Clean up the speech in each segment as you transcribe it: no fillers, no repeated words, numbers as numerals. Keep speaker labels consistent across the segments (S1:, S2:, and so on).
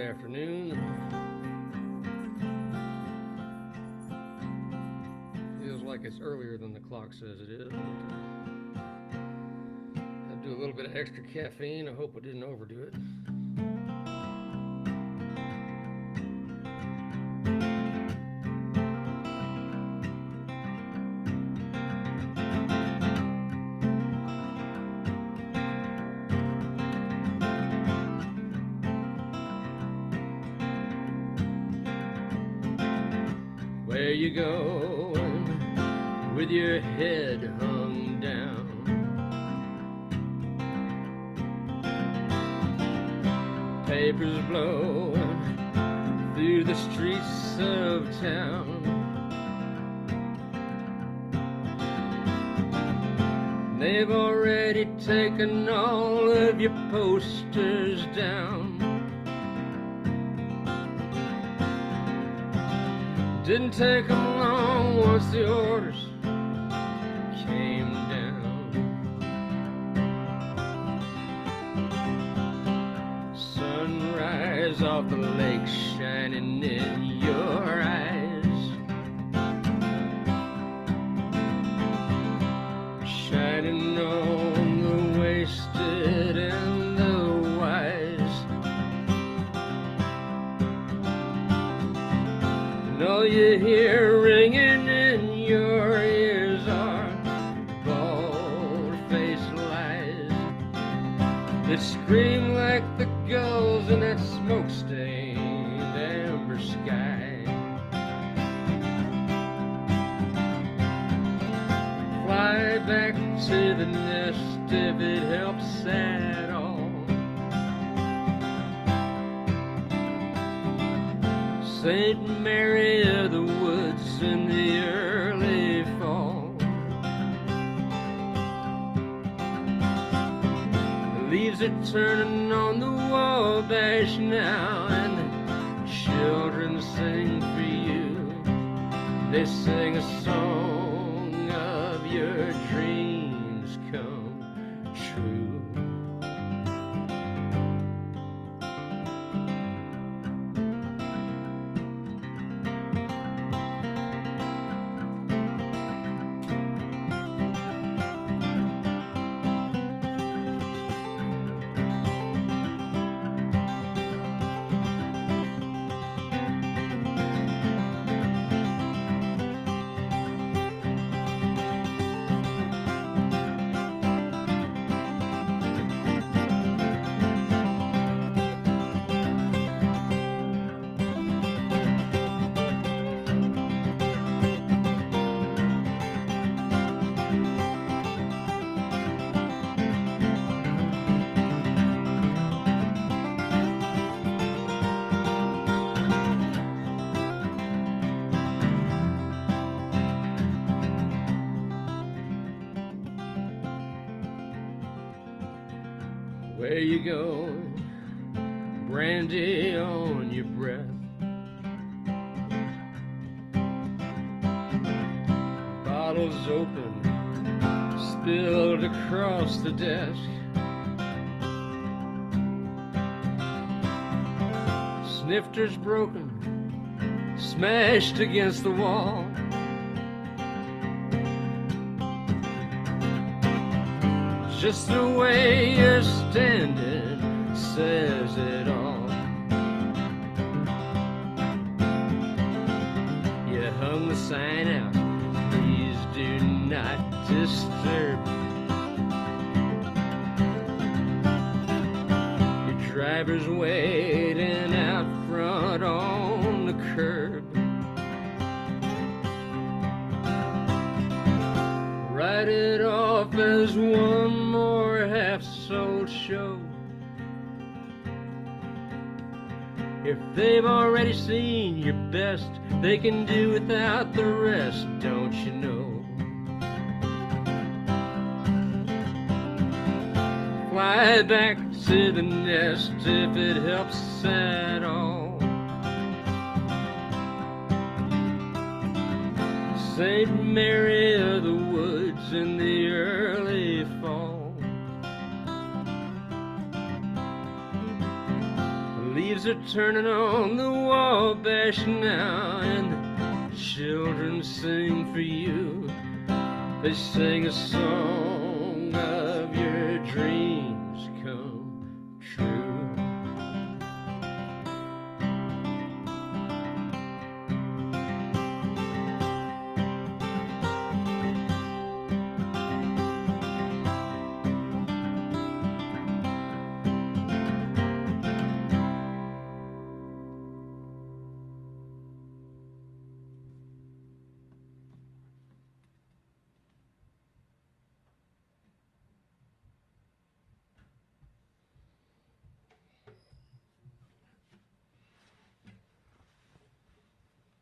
S1: afternoon. Feels like it's earlier than the clock says it is. I'll do a little bit of extra caffeine. I hope I didn't overdo it. Where you going with your head hung down? Papers blowing through the streets of town. They've already taken all of your posters down. Didn't take them long once the orders came down. Sunrise off the lake shining in your eyes, shining on the wasted and the wise. And all you hear ringing in your ears are bald-faced lies that scream like the gulls in that smoke-stained amber sky. Fly back to the nest if it helps at all. St. Mary of the Woods in the early fall. The leaves are turning on the Wabash now, and the children sing for you. They sing a song of your dreams come true. Where you going? Brandy on your breath. Bottles open, spilled across the desk. Snifters broken, smashed against the wall. Just the way you're standing says it all. You hung the sign out, please do not disturb. Your driver's waiting out front on the curb. Write it off as one more half-sold show. If they've already seen your best, they can do without the rest, don't you know? Fly back to the nest if it helps at all. St. Mary of the Woods in the early fall. The leaves are turning on the Wabash now, and the children sing for you. They sing a song of your dreams come true.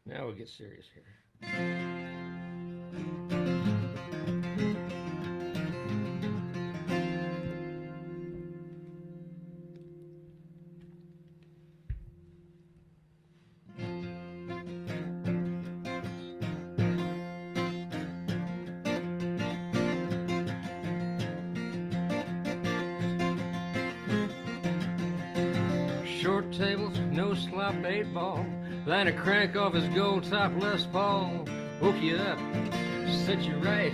S1: Now we'll get serious here. Short tables, no slop, 8-ball. Line a crank off his gold top Les Paul. Woke you up, set you right,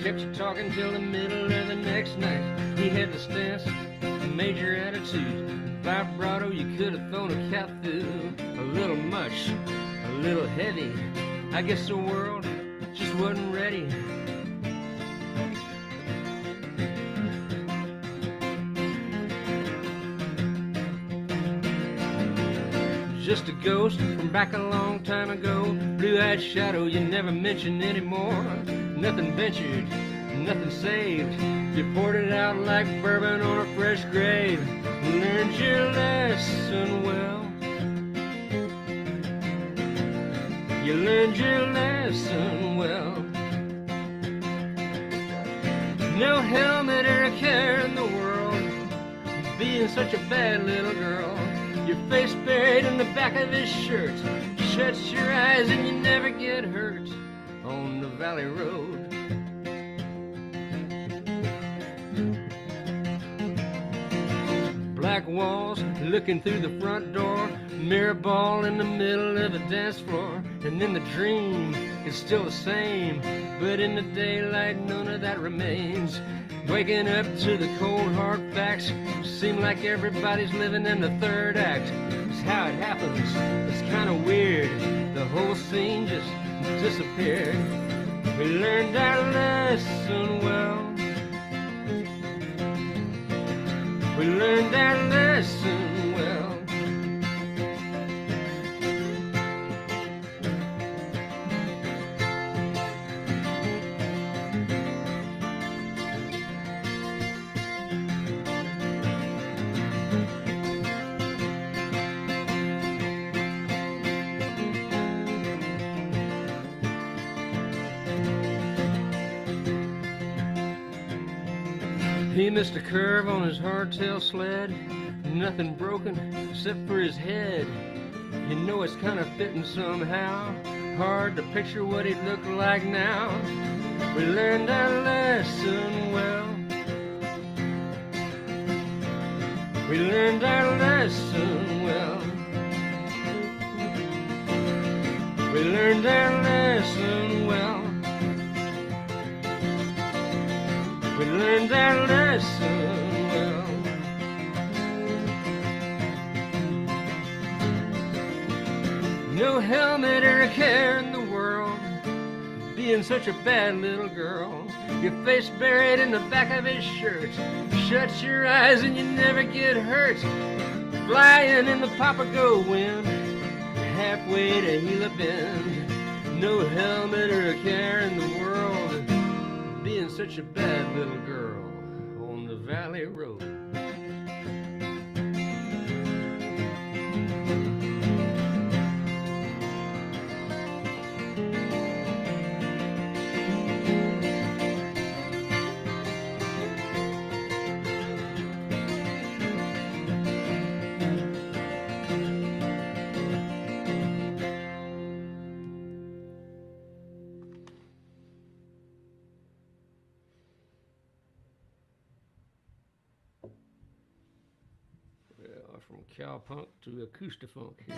S1: kept you talking till the middle of the next night. He had the stance, major attitude, vibrato you could have thrown a cat through. A little much, a little heavy. I guess the world just wasn't ready. Just a ghost from back a long time ago. Blue-eyed shadow you never mention anymore. Nothing ventured, nothing saved. You poured it out like bourbon on a fresh grave. Learned your lesson well. You learned your lesson well. No helmet or a care in the world, being such a bad little girl. Your face buried in the back of his shirt. Shut your eyes and you never get hurt on the valley road. Black walls looking through the front door. Mirror ball in the middle of the dance floor. And in the dream it's still the same, but in the daylight none of that remains. Waking up to the cold hard facts, seem like everybody's living in the third act. It's how it happens, it's kind of weird. The whole scene just disappeared. We learned our lesson well. We learned our lesson well. He missed a curve on his hardtail sled. Nothing broken except for his head. You know it's kind of fitting somehow. Hard to picture what he'd look like now. We learned our lesson well. We learned our lesson well. We learned our lesson well. We learned our lesson well. No helmet or a care in the world, being such a bad little girl. Your face buried in the back of his shirt. Shut your eyes and you never get hurt. Flying in the Papago wind, halfway to Gila Bend. No helmet or a care in the world, being such a bad little girl on the valley road. from cowpunk to acoustifunk here.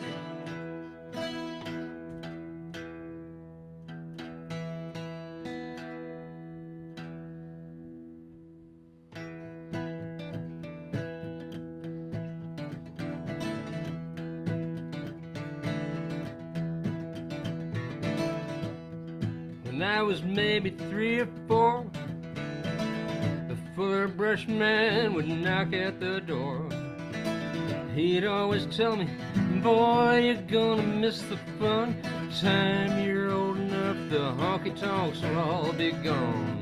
S1: When I was maybe 3 or 4, the fuller brush man would knock at the door. He'd always tell me, boy, you're gonna miss the fun. Time you're old enough, the honky-tonks will all be gone.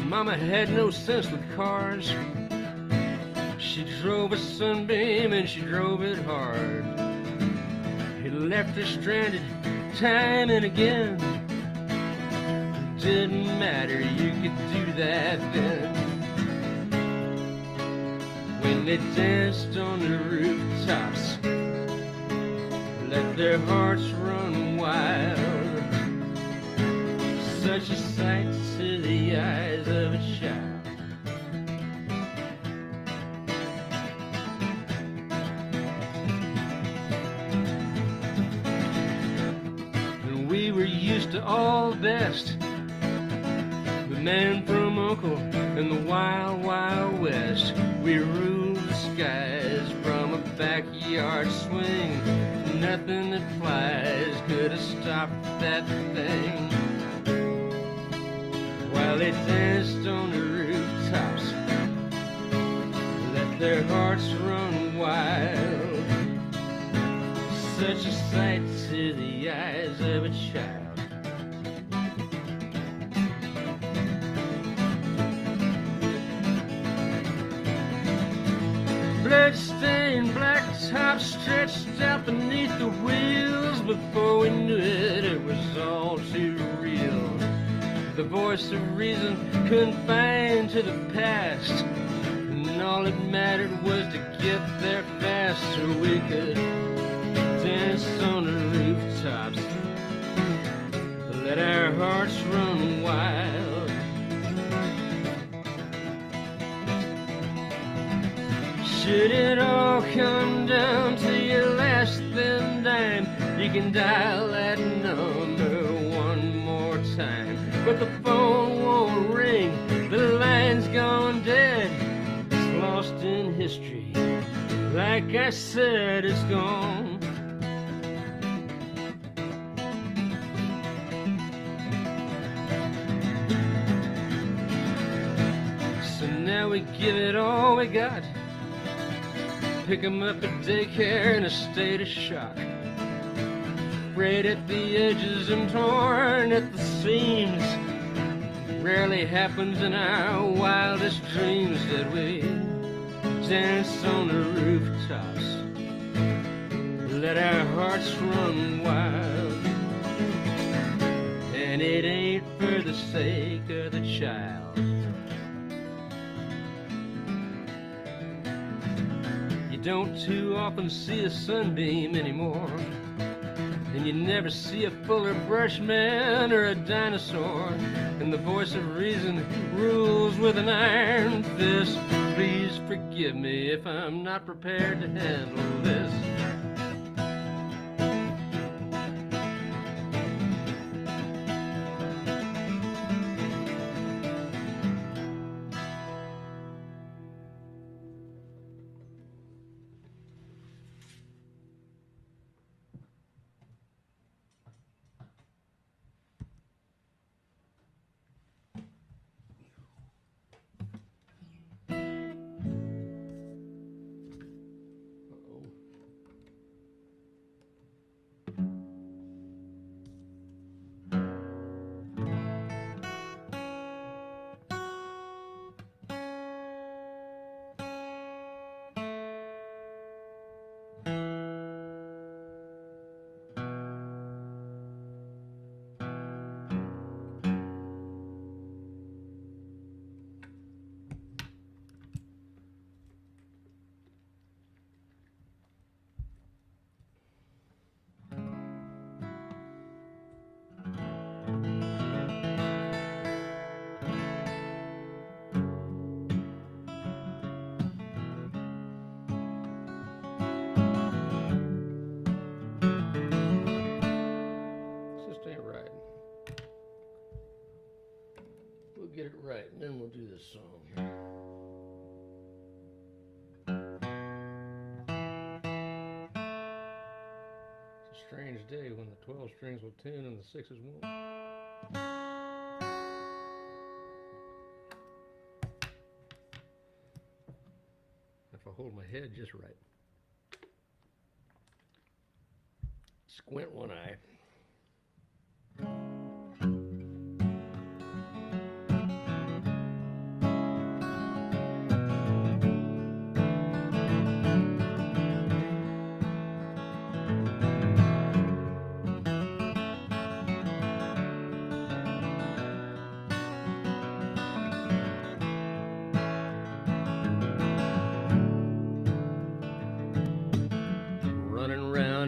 S1: Mama had no sense with cars. She drove a Sunbeam and she drove it hard. He left her stranded time and again. Didn't matter, you could do that then. When they danced on the rooftops, let their hearts run wild. Such a sight to the eyes of a child. We were used to all the best, the man from Uncle and the wild, wild west. We ruled the skies from a backyard swing. Nothing that flies could have stopped that thing. While they danced on the rooftops, let their hearts run wild. Such a sight to the eyes of a child. Blood-stained black top stretched out beneath the wheels. Before we knew it, it was all too real. The voice of reason confined to the past, and all that mattered was to get there fast so we could dance on the rooftops, let our hearts run wild. Should it all come down to your last thin dime, you can dial that number one more time. But the phone won't ring, the line's gone dead. It's lost in history, like I said, it's gone. So now we give it all we got, pick 'em up at daycare in a state of shock, frayed at the edges and torn at the seams. Rarely happens in our wildest dreams that we dance on the rooftops, let our hearts run wild. And it ain't for the sake of the child. You don't too often see a sunbeam anymore, and you never see a fuller brush man or a dinosaur. And the voice of reason rules with an iron fist. Please forgive me if I'm not prepared to handle this. get it right, and then we'll do this song. It's a strange day when the 12 strings will tune and the 6s won't. If I hold my head just right. Squint one eye.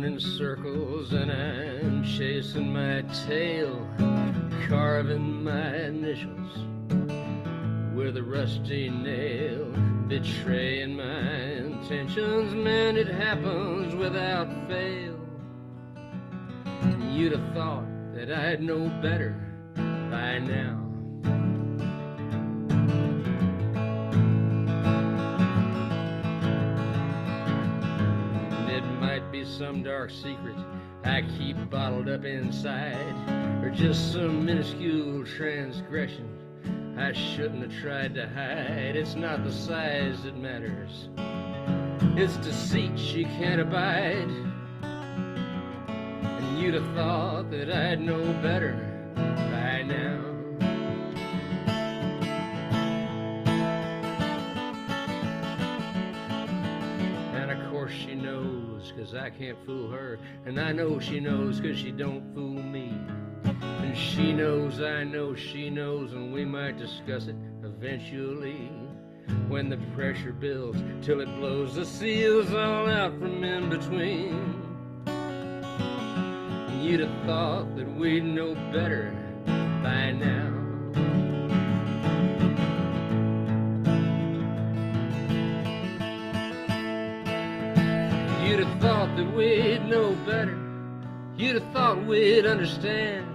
S1: In circles and I'm chasing my tail, carving my initials with a rusty nail, betraying my intentions. Man, it happens without fail. You'd have thought that I'd know better by now. Some dark secret I keep bottled up inside, or just some minuscule transgression I shouldn't have tried to hide. It's not the size that matters, it's deceit she can't abide. And you'd have thought that I'd know better by now. And of course she knows, 'cause I can't fool her, and I know she knows 'cause she don't fool me. And she knows I know she knows, and we might discuss it eventually when the pressure builds till it blows the seals all out from in between. And you'd have thought that we'd know better by now. You'd have thought that we'd know better. You'd have thought we'd understand.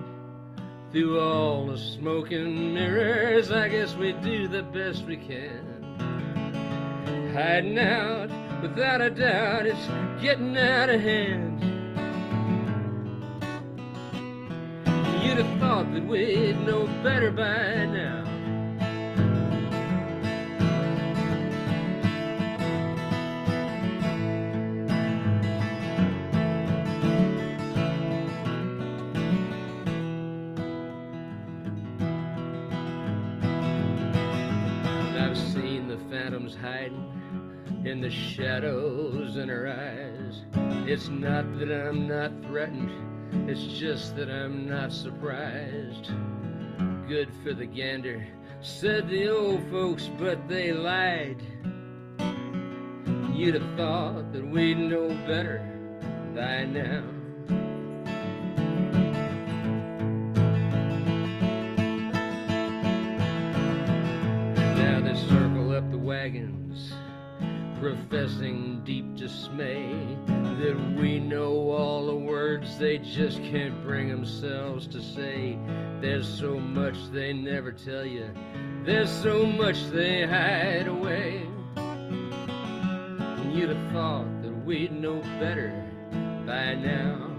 S1: Through all the smoke and mirrors, I guess we do the best we can. Hiding out, without a doubt, it's getting out of hand. You'd have thought that we'd know better by now. Phantoms hiding in the shadows in her eyes. It's not that I'm not threatened, it's just that I'm not surprised. Good for the gander, said the old folks, but they lied. You'd have thought that we'd know better by now. Now they circle up the wagons, professing deep dismay that we know all the words they just can't bring themselves to say. There's so much they never tell you, there's so much they hide away. And you'd have thought that we'd know better by now.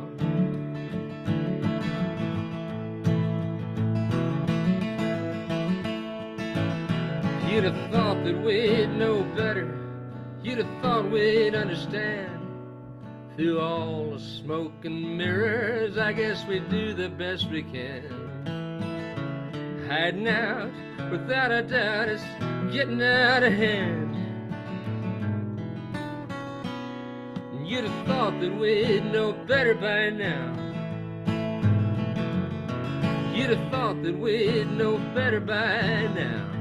S1: You'd have thought that we'd know better. You'd have thought we'd understand. Through all the smoke and mirrors, I guess we do the best we can. Hiding out, without a doubt, it's getting out of hand. And you'd have thought that we'd know better by now. You'd have thought that we'd know better by now.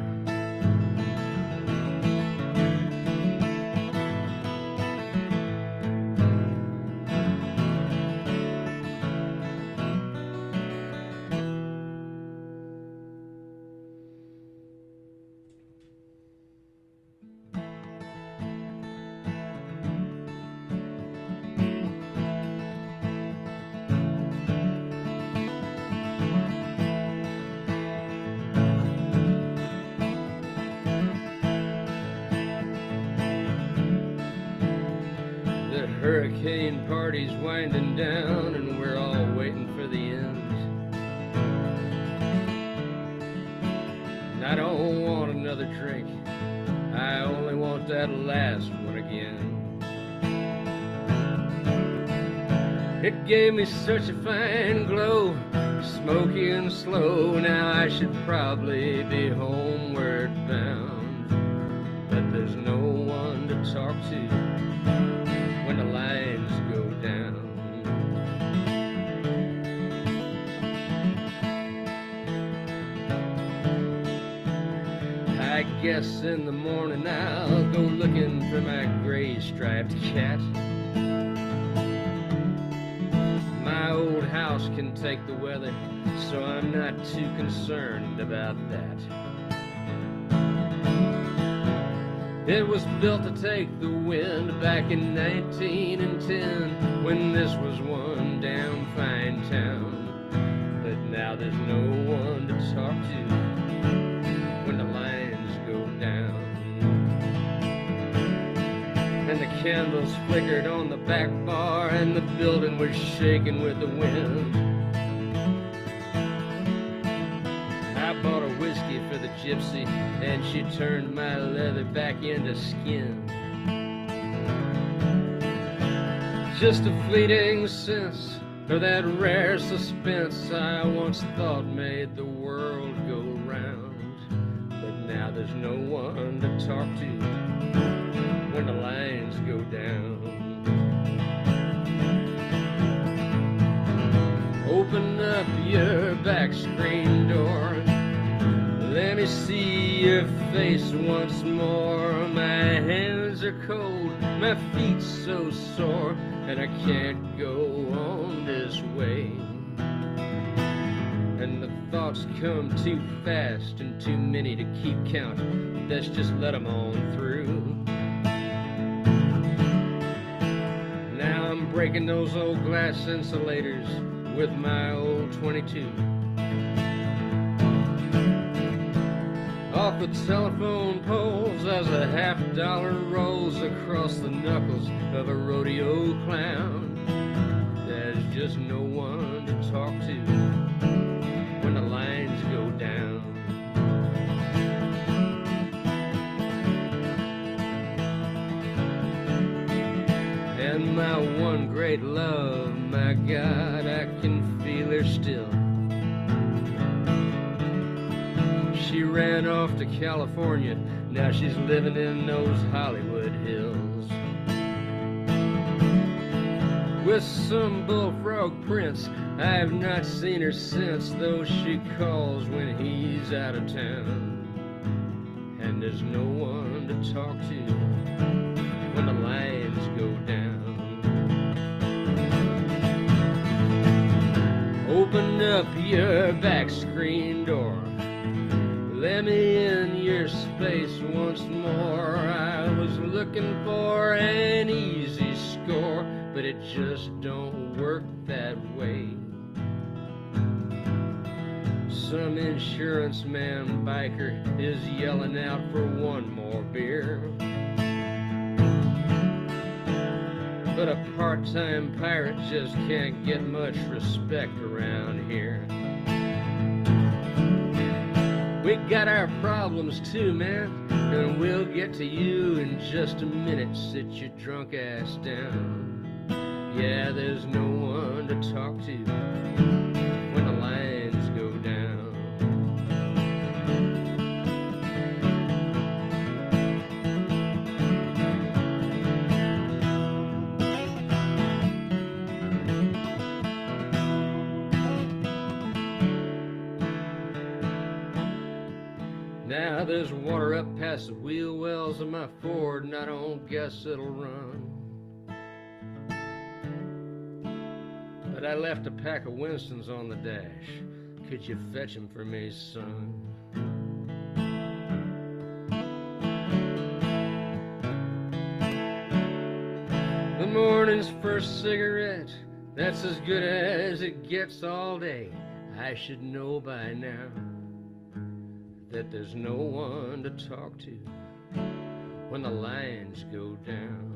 S1: hurricane party's winding down and we're all waiting for the end. And I don't want another drink, I only want that last one again. It gave me such a fine glow, smoky and slow. Now I should probably be homeward bound, but there's no one to talk to when the lines go down. I guess in the morning I'll go looking for my gray striped cat. My old house can take the weather, so I'm not too concerned about that. It was built to take the wind back in 1910, when this was one damn fine town. But now there's no one to talk to when the lines go down. And the candles flickered on the back bar, and the building was shaking with the wind. I bought a whiskey for the gypsy, and she turned my leather back into skin. Just a fleeting sense of that rare suspense I once thought made the world go round. But now there's no one to talk to when the lines go down. Open up your back screen door, let me see your face once more. My hands are cold, my feet so sore, and I can't go on this way. And the thoughts come too fast and too many to keep count. Let's just let them on through. Now I'm breaking those old glass insulators with my old 22. Off the telephone poles as a $50 rolls across the knuckles of a rodeo clown. There's just no one to talk to when the lines go down. And my one great love, my God, I can feel her still. She ran off to California, now she's living in those Hollywood hills with some bullfrog prince. I have not seen her since, though she calls when he's out of town. And there's no one to talk to when the lines go down. Open up your back screen door, let me in your space once more. I was looking for an easy score, but it just don't work that way. Some insurance man biker is yelling out for one more beer, but a part-time pirate just can't get much respect around here. We got our problems too, man, and we'll get to you in just a minute. Sit your drunk ass down. Yeah, there's no one to talk to when the lines go down. Now there's water up past the wheel wells of my Ford, and I don't guess it'll run. But I left a pack of Winstons on the dash. Could you fetch 'em for me, son? The morning's first cigarette, that's as good as it gets all day. I should know by now that there's no one to talk to when the lines go down.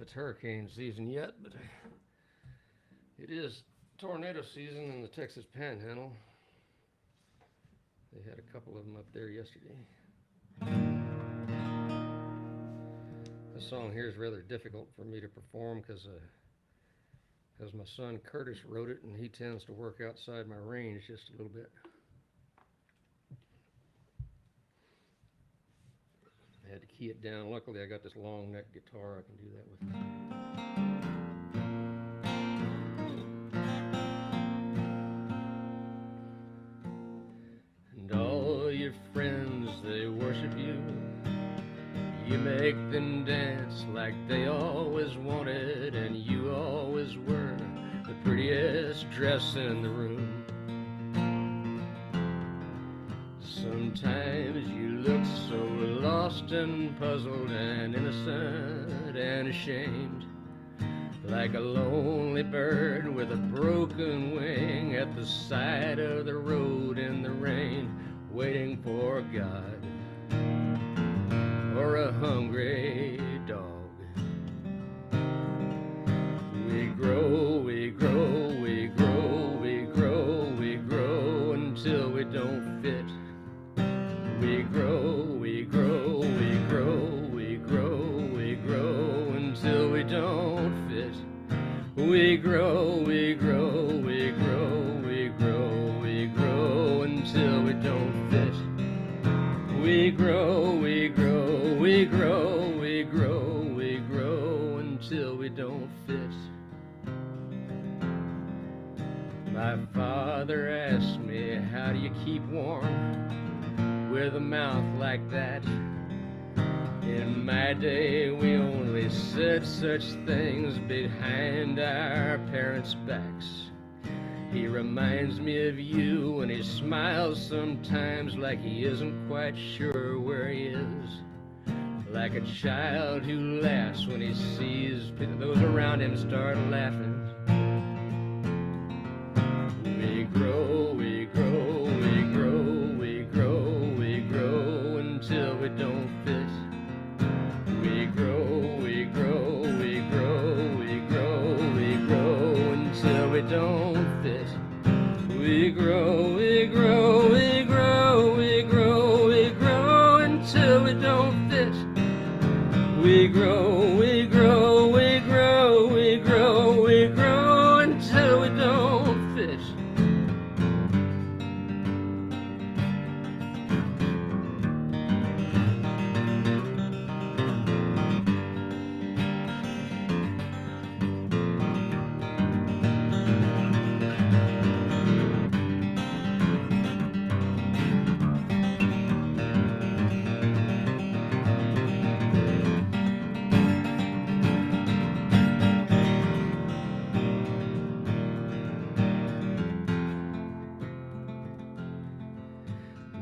S1: it's hurricane season yet, but it is tornado season in the Texas Panhandle. They had a couple of them up there yesterday. This song here is rather difficult for me to perform because my son Curtis wrote it, and he tends to work outside my range just a little bit. I had to key it down. Luckily, I got this long neck guitar I can do that with. And all your friends, they worship you. You make them dance like they always wanted, and you always were the prettiest dress in the room. Sometimes you look so lost and puzzled and innocent and ashamed, like a lonely bird with a broken wing at the side of the road in the rain, waiting for God or a hungry dog. We grow, we grow, we grow, we grow, we grow until we don't fit. We grow, we grow, we grow, we grow, we grow until we don't fit. We grow, we grow, we grow, we grow, we grow until we don't fit. We grow, we grow, we grow, we grow, we grow until we don't fit. My father asked me, how do you keep warm with a mouth like that? In my day, we only said such things behind our parents' backs. He reminds me of you when he smiles sometimes like he isn't quite sure where he is. Like a child who laughs when he sees those around him start laughing. We grow, we grow, we grow, we grow, we grow until we don't fit. We grow, we grow, we grow, we grow, we grow until we don't fit. We grow, we grow, we grow, we grow, we grow until we don't fit. We grow, we grow, we grow, we grow, we grow until we don't fit.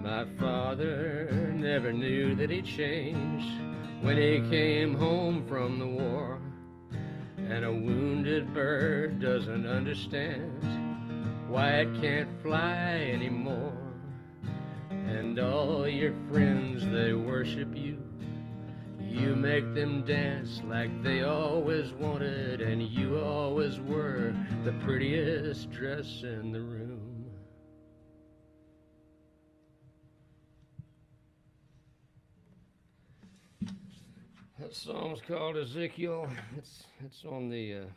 S1: My father never knew that he changed when he came home from the war. And a wounded bird doesn't understand why it can't fly anymore. And all your friends, they worship you. You make them dance like they always wanted, and you always were the prettiest dress in the room. That song's called Ezekiel. It's on the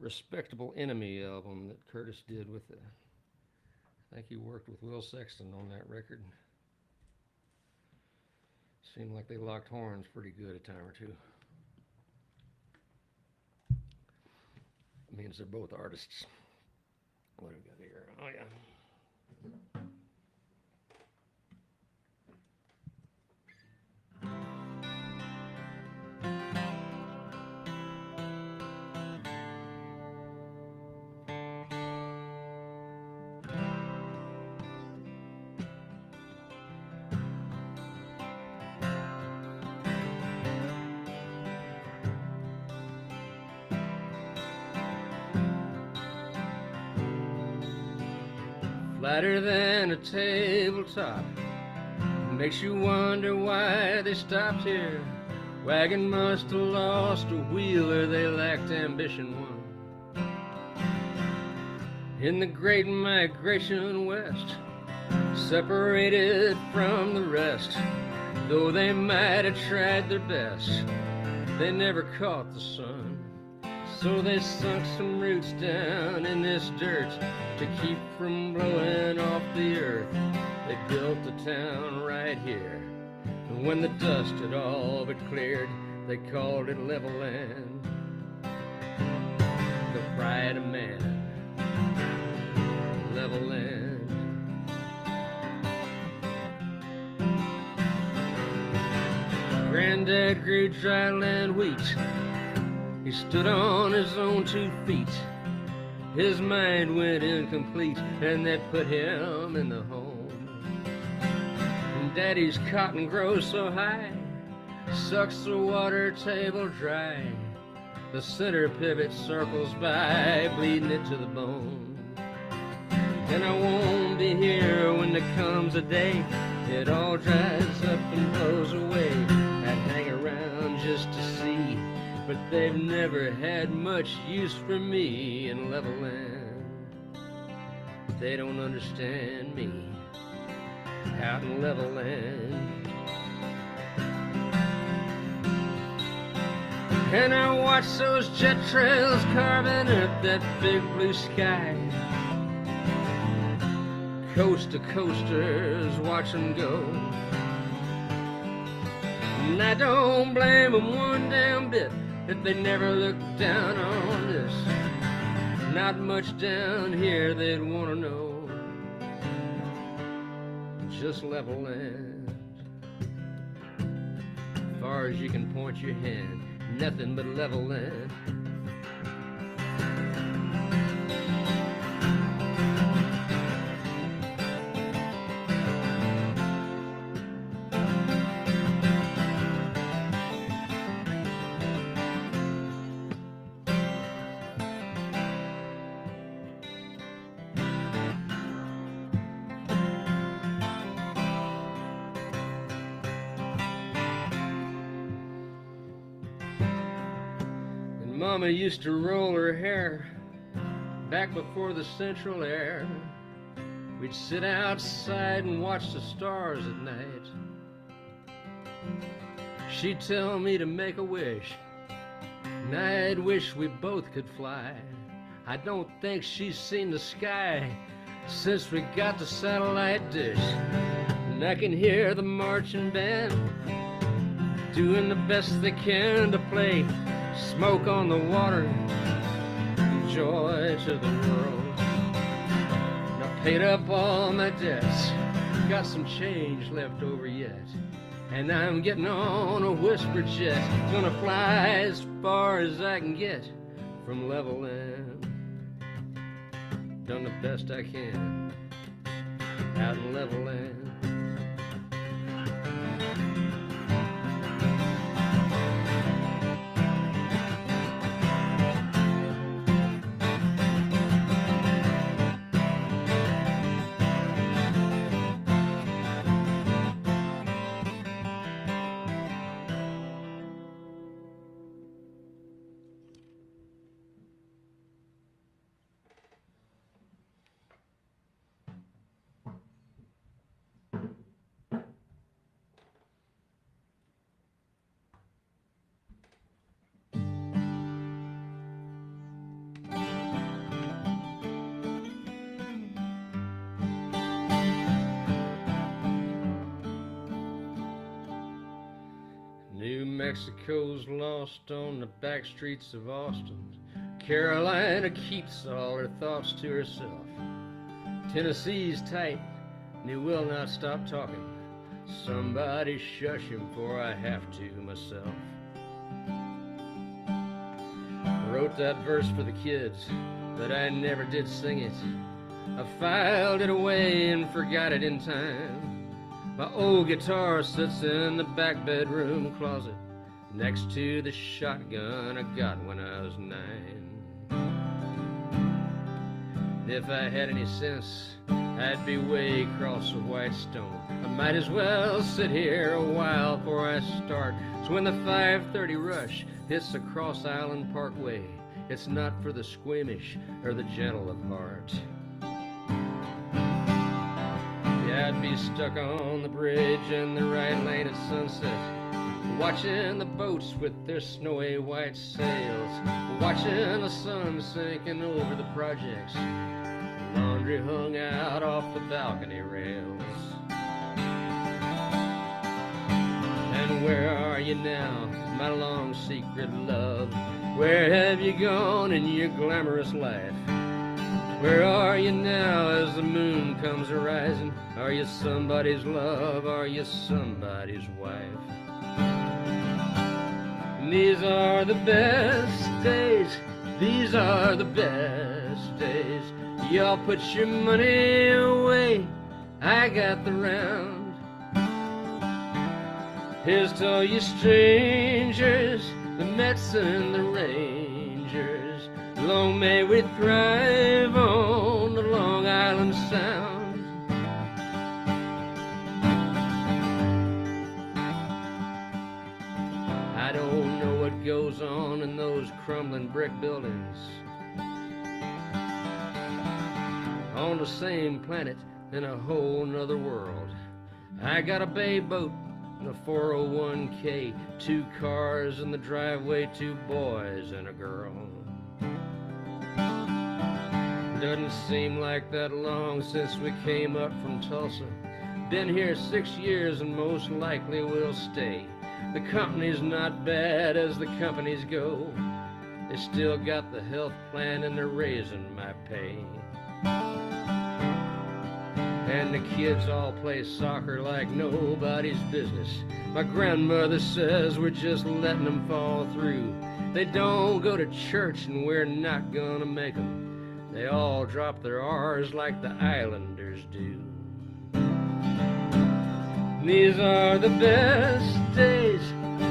S1: Respectable Enemy album that Curtis did with the, I think he worked with Will Sexton on that record. Seemed like they locked horns pretty good a time or two. It means they're both artists. What do we got here? Oh yeah. Flatter than a tabletop, makes you wonder why they stopped here Wagon must have lost a wheel or they lacked ambition one. In the great migration west, separated from the rest, though they might have tried their best, they never caught the sun. So they sunk some roots down in this dirt to keep from blowing off the earth. They built a town right here, and when the dust had all but cleared, they called it level land. The pride of man, level land. Granddad grew dryland wheat. He stood on his own 2 feet. His mind went incomplete, and that put him in the home. And Daddy's cotton grows so high, sucks the water table dry. The center pivot circles by, bleeding it to the bone. And I won't be here when there comes a day it all dries up and blows away. I'd hang around just to see, but they've never had much use for me in level land. They don't understand me out in level land. And I watch those jet trails carving up that big blue sky. Coast to coasters, watch them go. And I don't blame them one damn bit that they never look down on this. Not much down here they'd want to know. Just level land. Far as you can point your hand, nothing but level land. Mama used to roll her hair back before the central air. We'd sit outside and watch the stars at night. She'd tell me to make a wish, and I'd wish we both could fly. I don't think she's seen the sky since we got the satellite dish. And I can hear the marching band doing the best they can to play Smoke on the Water, joy to the world. And I paid up all my debts, got some change left over yet, and I'm getting on a whisper jet, gonna fly as far as I can get from level land. Done the best I can out in level land. New Mexico's lost on the back streets of Austin. Carolina keeps all her thoughts to herself. Tennessee's tight, and he will not stop talking. Somebody shush him, for I have to myself. I wrote that verse for the kids, but I never did sing it. I filed it away and forgot it in time. My old guitar sits in the back bedroom closet next to the shotgun I got when I was 9. If I had any sense, I'd be way across the white stone. I might as well sit here a while before I start. So when the 5:30 rush hits the Cross Island Parkway, it's not for the squeamish or the gentle of heart. Yeah, I'd be stuck on the bridge in the right lane at sunset, watching the boats with their snowy white sails, watching the sun sinking over the projects, laundry hung out off the balcony rails. And where are you now, my long secret love? Where have you gone in your glamorous life? Where are you now as the moon comes a-rising? Are you somebody's love? Are you somebody's wife? And these are the best days. These are the best days. Y'all put your money away. I got the round. Here's to all you strangers, the Mets and the Rangers. Long may we thrive on the Long Island Sound. I don't know what goes on in those crumbling brick buildings on the same planet in a whole nother world. I got a bay boat and a 401k, 2 cars in the driveway, 2 boys and a girl. Doesn't seem like that long since we came up from Tulsa. Been here 6 years and most likely will stay. The company's not bad as the companies go. They still got the health plan and they're raising my pay. And the kids all play soccer like nobody's business. My grandmother says we're just letting them fall through. They don't go to church and we're not gonna make them. They all drop their R's like the Islanders do. These are the best days.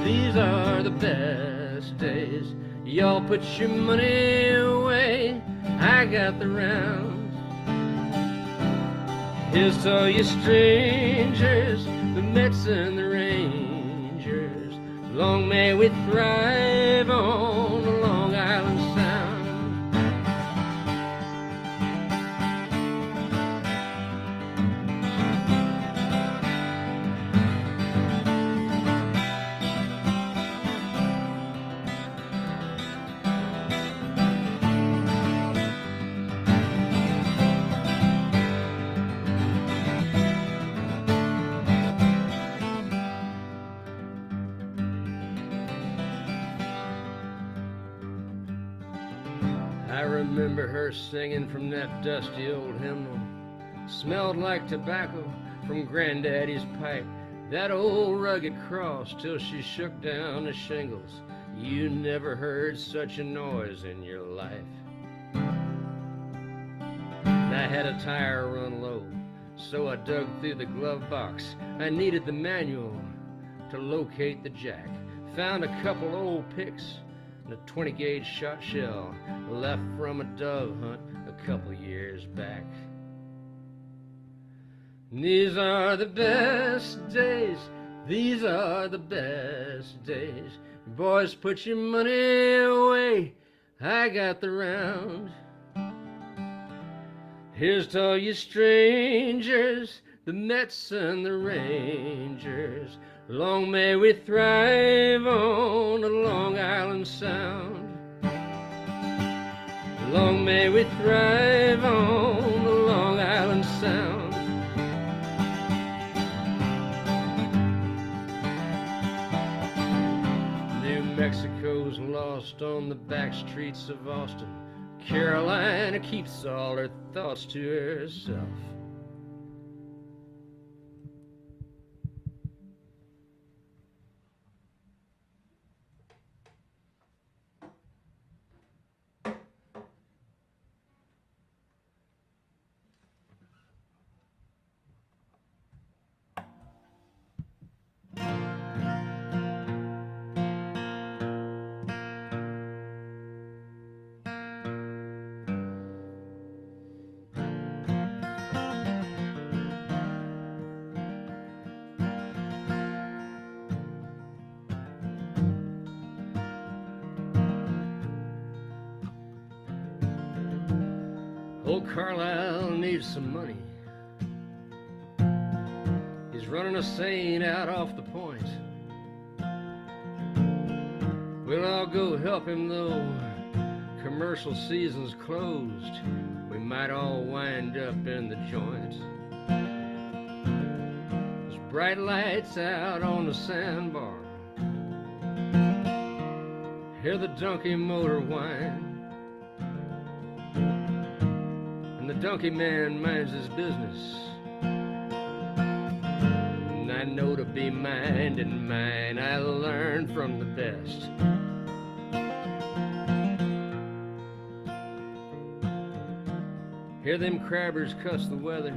S1: These are the best days. Y'all put your money away. I got the round. Here's to all you strangers, the Mets and the Rangers. Long may we thrive on the Long Island Sound. I remember her singing from that dusty old hymnal. Smelled like tobacco from Granddaddy's pipe. That old rugged cross till she shook down the shingles. You never heard such a noise in your life. And I had a tire run low, so I dug through the glove box. I needed the manual to locate the jack. Found a couple old picks and a 20 gauge shot shell left from a dove hunt a couple years back. And these are the best days. These are the best days. Boys, put your money away. I got the round. Here's to all you strangers, the Mets and the Rangers. Long may we thrive on the Long Island Sound. Long may we thrive on the Long Island Sound. New Mexico's lost on the back streets of Austin. Carolina keeps all her thoughts to herself. Old Carlisle needs some money. He's running a seine out off the point. We'll all go help him though commercial season's closed. We might all wind up in the joint. There's bright lights out on the sandbar. Hear the donkey motor whine. And the donkey man minds his business. And I know to be minding mine, I learned from the best. Hear them crabbers cuss the weather.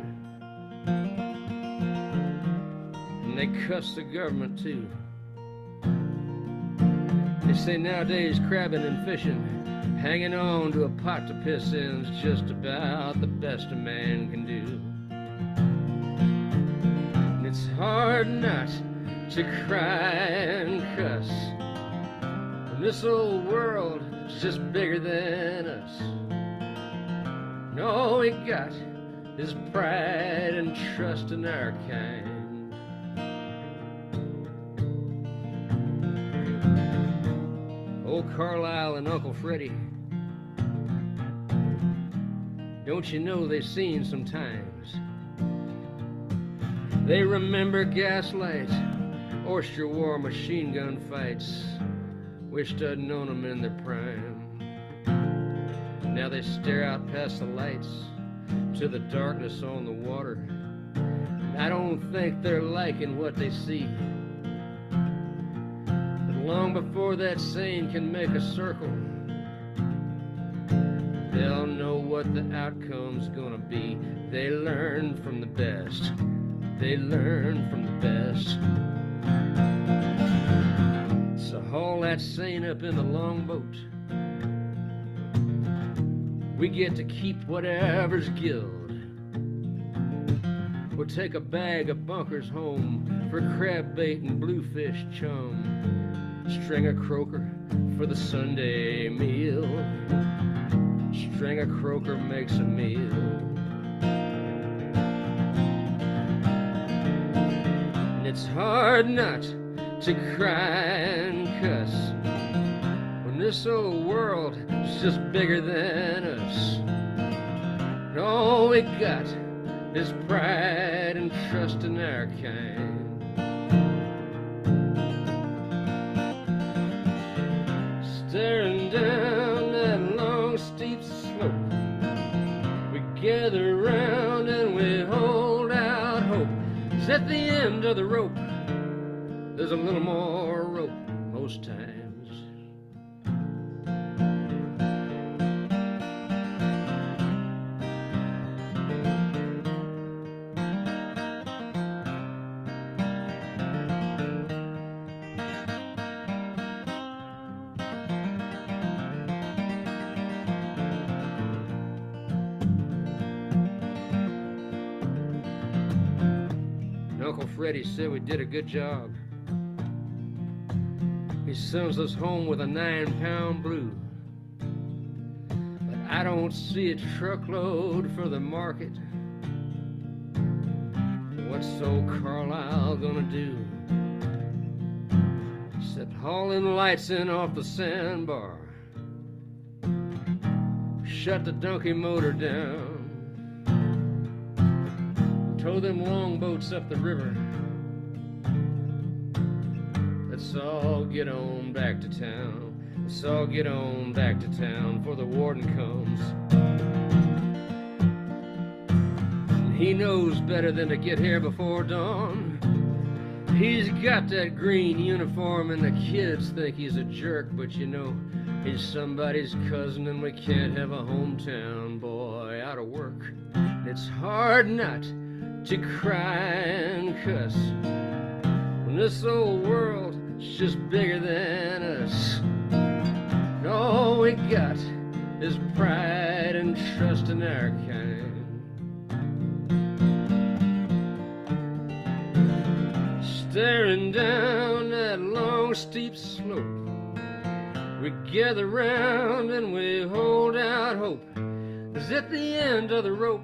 S1: And they cuss the government too. They say nowadays crabbing and fishing, hanging on to a pot to piss in's just about the best a man can do. And it's hard not to cry and cuss when this old world is just bigger than us. And all we got is pride and trust in our kind. Old Carlisle and Uncle Freddie, don't you know they've seen some times? They remember gaslight, oyster war, machine gun fights. Wished I'd known them in their prime. Now they stare out past the lights to the darkness on the water. And I don't think they're liking what they see. But long before that seine can make a circle, they'll know what the outcome's gonna be. They learn from the best. They learn from the best. So haul that seine up in the longboat. We get to keep whatever's gilled. We'll take a bag of bunkers home for crab bait and bluefish chum. String a croaker for the Sunday meal. String a croaker makes a meal. And it's hard not to cry and cuss when this old world is just bigger than us. And all we got is pride and trust in our kind. Staring down that long steep slope, we gather round and we hold out hope. 'Cause at the end of the rope, there's a little more rope most times. Uncle Freddie said we did a good job. He sends us home with a 9-pound blue. But I don't see a truckload for the market. What's old Carlisle gonna do? Except hauling lights in off the sandbar. Shut the donkey motor down. Tow them longboats up the river. Let's all get on back to town. Let's all get on back to town before the warden comes. And he knows better than to get here before dawn. He's got that green uniform and the kids think he's a jerk, but you know, he's somebody's cousin and we can't have a hometown boy out of work. And it's hard not to cry and cuss when this old world is just bigger than us. And all we got is pride and trust in our kind. Staring down that long steep slope, we gather round and we hold out hope. 'Cause at the end of the rope,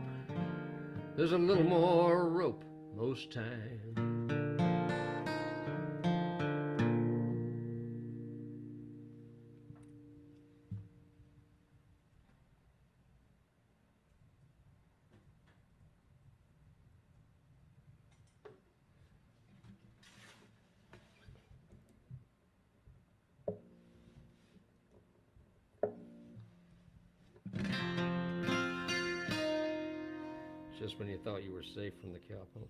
S1: there's a little more rope most times. Just when you thought you were safe from the cowpoke.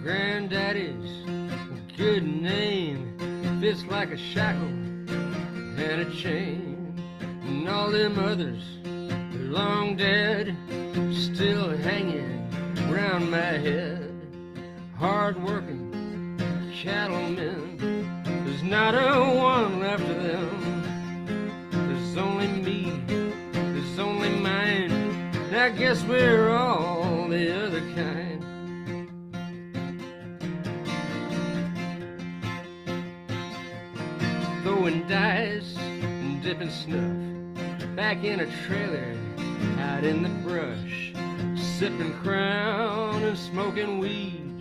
S1: Granddaddy's good name fits like a shackle and a chain, and all them others are long dead, still hanging round my head. Hard-working cattlemen, there's not a one left of them. There's only me, there's only mine, and I guess we're all the other kind. Throwing dice and dipping snuff back in a trailer out in the brush, sipping Crown and smoking weed,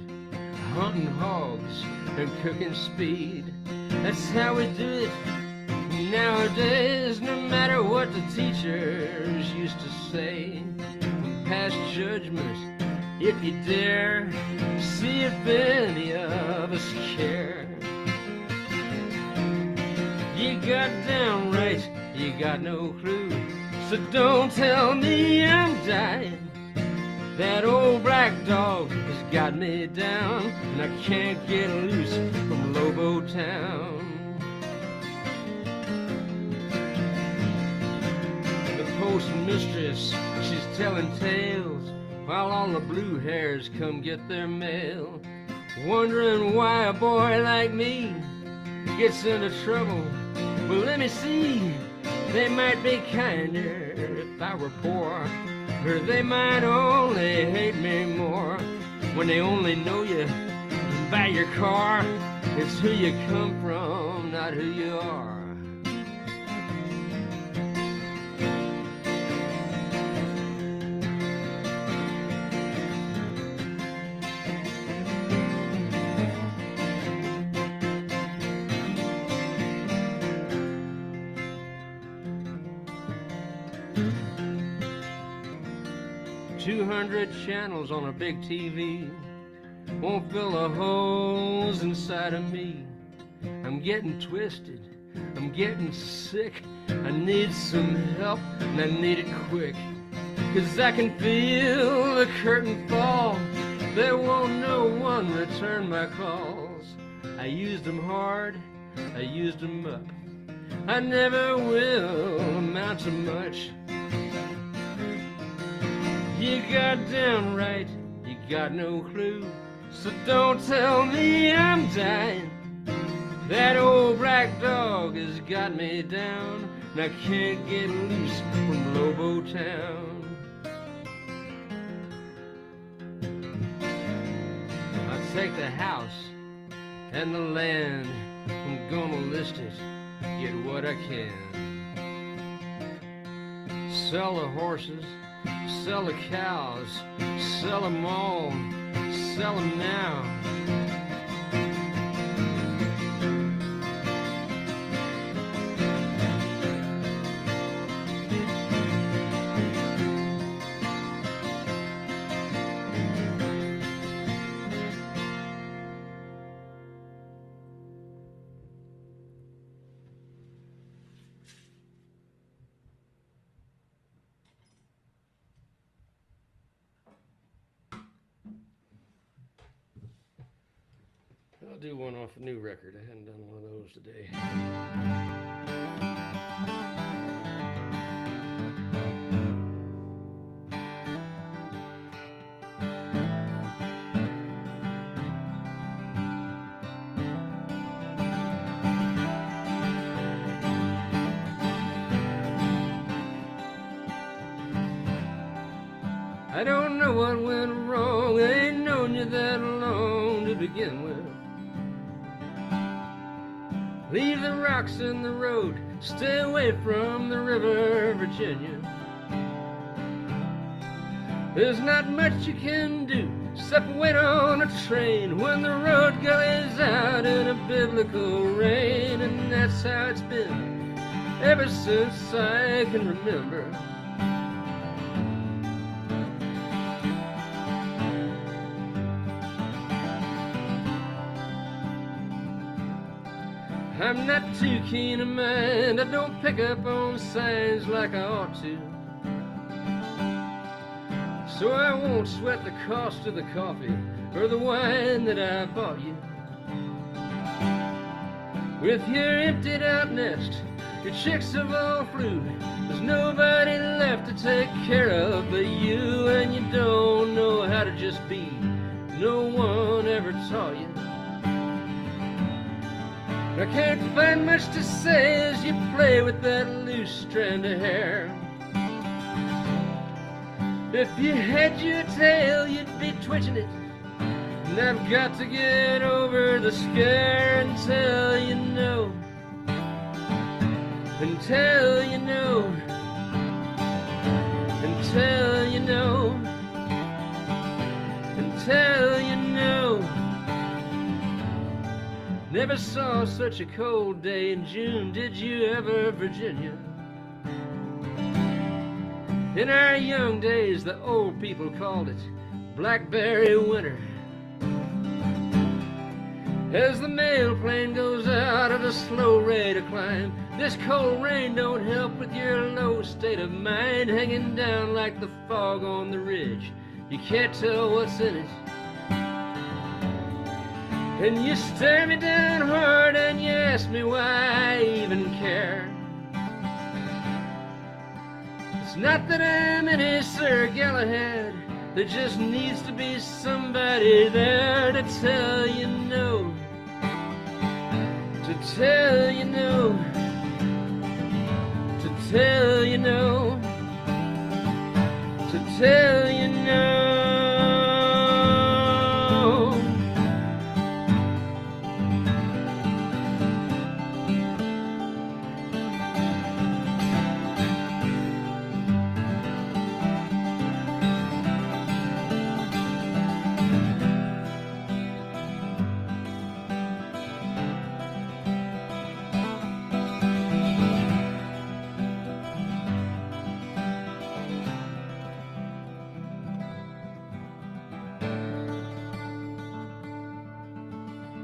S1: hunting hogs and cooking speed. That's how we do it nowadays, no matter what the teachers used to say. Pass judgment if you dare, see if any of us care. You got down right, you got no clue, so don't tell me I'm dying. That old black dog has got me down, and I can't get loose from Lobo Town. The postmistress, she's telling tales, while all the blue hairs come get their mail, wondering why a boy like me gets into trouble. Well, let me see, they might be kinder if I were poor, or they might only hate me more. When they only know you by your car, it's who you come from, not who you are. 200 channels on a big TV won't fill the holes inside of me. I'm getting twisted, I'm getting sick, I need some help and I need it quick. 'Cause I can feel the curtain fall, there won't no one return my calls. I used them hard, I used them up, I never will amount to much. You got down right, you got no clue, so don't tell me I'm dying. That old black dog has got me down, and I can't get loose from Lobo Town. I'll take the house and the land, I'm gonna list it, get what I can. Sell the horses, sell the cows, sell them all, sell them now. do one off a new record. I hadn't done one of those today. I don't know what went wrong, I ain't known you that long to begin with. Leave the rocks in the road, stay away from the river, Virginia. There's not much you can do except wait on a train when the road gullies out in a biblical rain. And that's how it's been ever since I can remember. I'm not too keen of mind, I don't pick up on signs like I ought to. So I won't sweat the cost of the coffee or the wine that I bought you. With your emptied out nest, your chicks have all flew, there's nobody left to take care of but you. And you don't know how to just be, no one ever taught you. I can't find much to say as you play with that loose strand of hair. If you had your tail, you'd be twitching it. And I've got to get over the scare until you know. Until you know. Until you know. Until you know. Never saw such a cold day in June, did you ever, Virginia? In our young days, the old people called it blackberry winter. As the mail plane goes out at a slow rate of climb, this cold rain don't help with your low state of mind, hanging down like the fog on the ridge. You can't tell what's in it. And you stare me down hard and you ask me why I even care. It's not that I'm any Sir Galahad, there just needs to be somebody there to tell you no. To tell you no. To tell you no. To tell you no.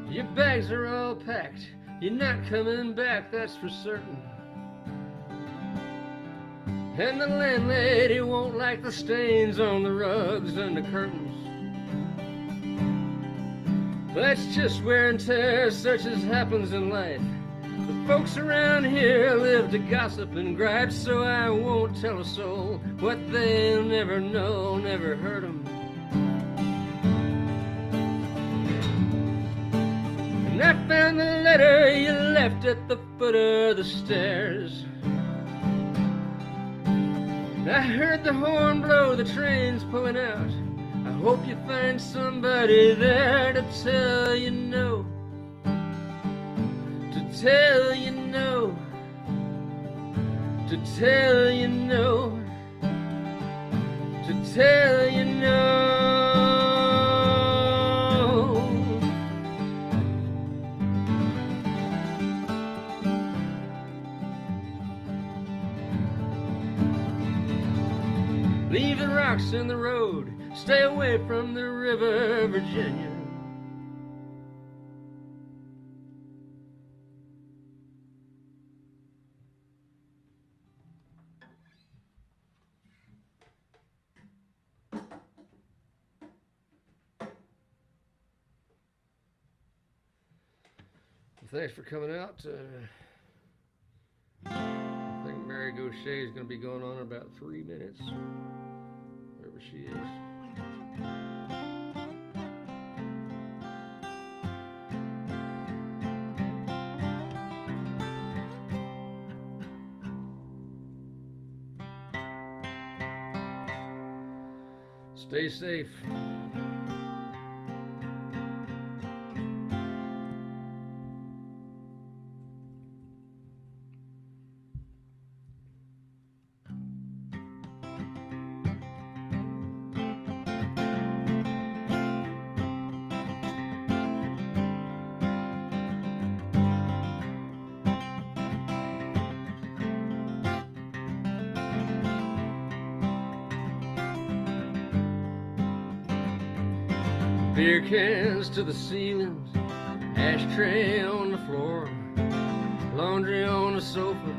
S1: Your bags are all packed, you're not coming back, that's for certain. And the landlady won't like the stains on the rugs and the curtains. That's just wear and tear, such as happens in life. The folks around here live to gossip and gripe, so I won't tell a soul what they'll never know, never hurt 'em. And I found the letter you left at the foot of the stairs. I heard the horn blow, the train's pulling out. I hope you find somebody there to tell you no. To tell you no. To tell you no. To tell you no. Leave the rocks in the road, stay away from the river, Virginia. Thanks for coming out. I think Mary Gaucher is going to be going on in about 3 minutes, wherever she is. Stay safe. Beer cans to the ceilings, ashtray on the floor, laundry on the sofa,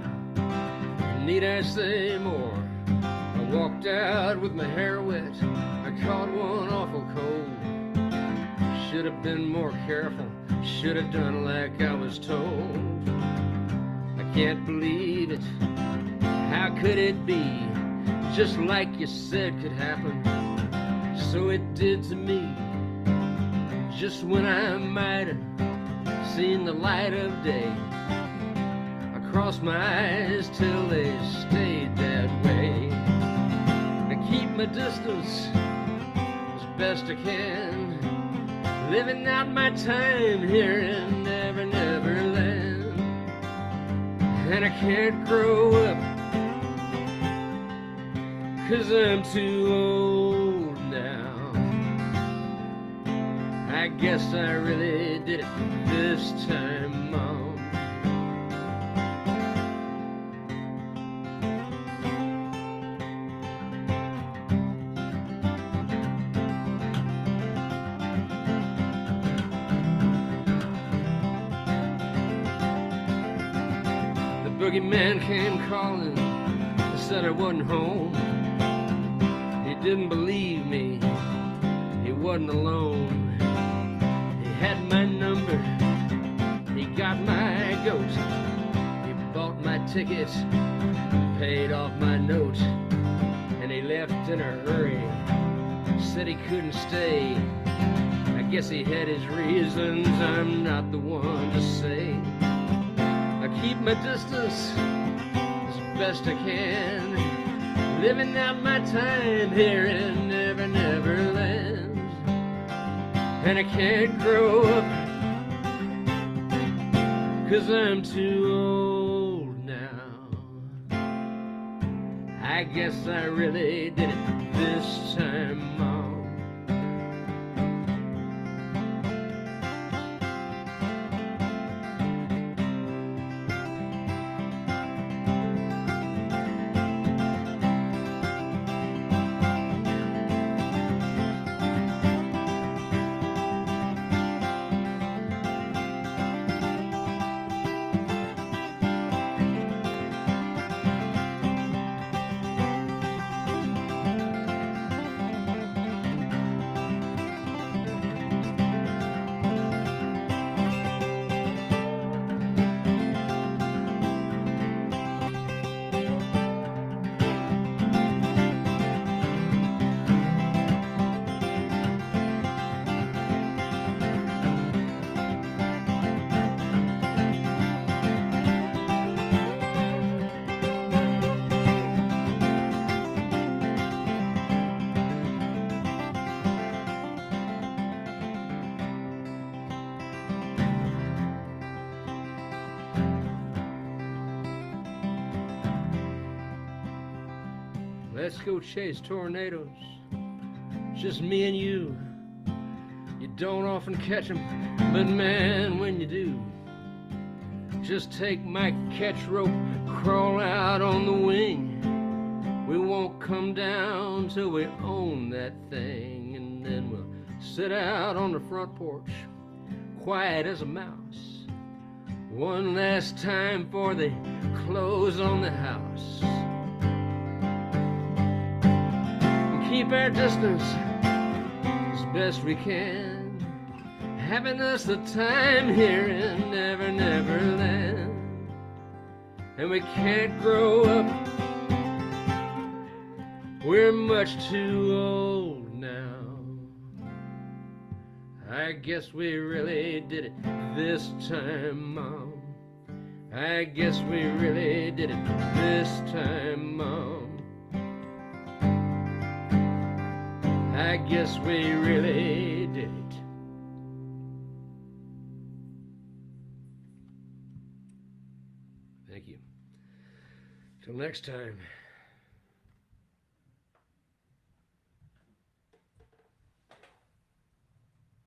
S1: need I say more? I walked out with my hair wet, I caught one awful cold. Should have been more careful, should have done like I was told. I can't believe it, how could it be? Just like you said could happen, so it did to me. Just when I might have seen the light of day, I crossed my eyes till they stayed that way. I keep my distance as best I can, living out my time here in Never Never Land. And I can't grow up, 'cause I'm too old now. I guess I really did it this time, Mom. The boogeyman came calling, said I wasn't home. He didn't believe me, he wasn't alone. Had my number, he got my goat, he bought my ticket, paid off my note, and he left in a hurry, said he couldn't stay. I guess he had his reasons, I'm not the one to say. I keep my distance as best I can, living out my time here in Never Never Land. And I can't grow up, 'cause I'm too old now. I guess I really did it this time, Mom. Let's go chase tornadoes, just me and you. You don't often catch them, but man, when you do, just take my catch rope, crawl out on the wing. We won't come down till we own that thing, and then we'll sit out on the front porch, quiet as a mouse. One last time before they close on the house. Keep our distance as best we can, having us the time here in Never Never Land. And we can't grow up, we're much too old now. I guess we really did it this time, Mom. I guess we really did it this time, Mom. I guess we really did it. Thank you. Till next time.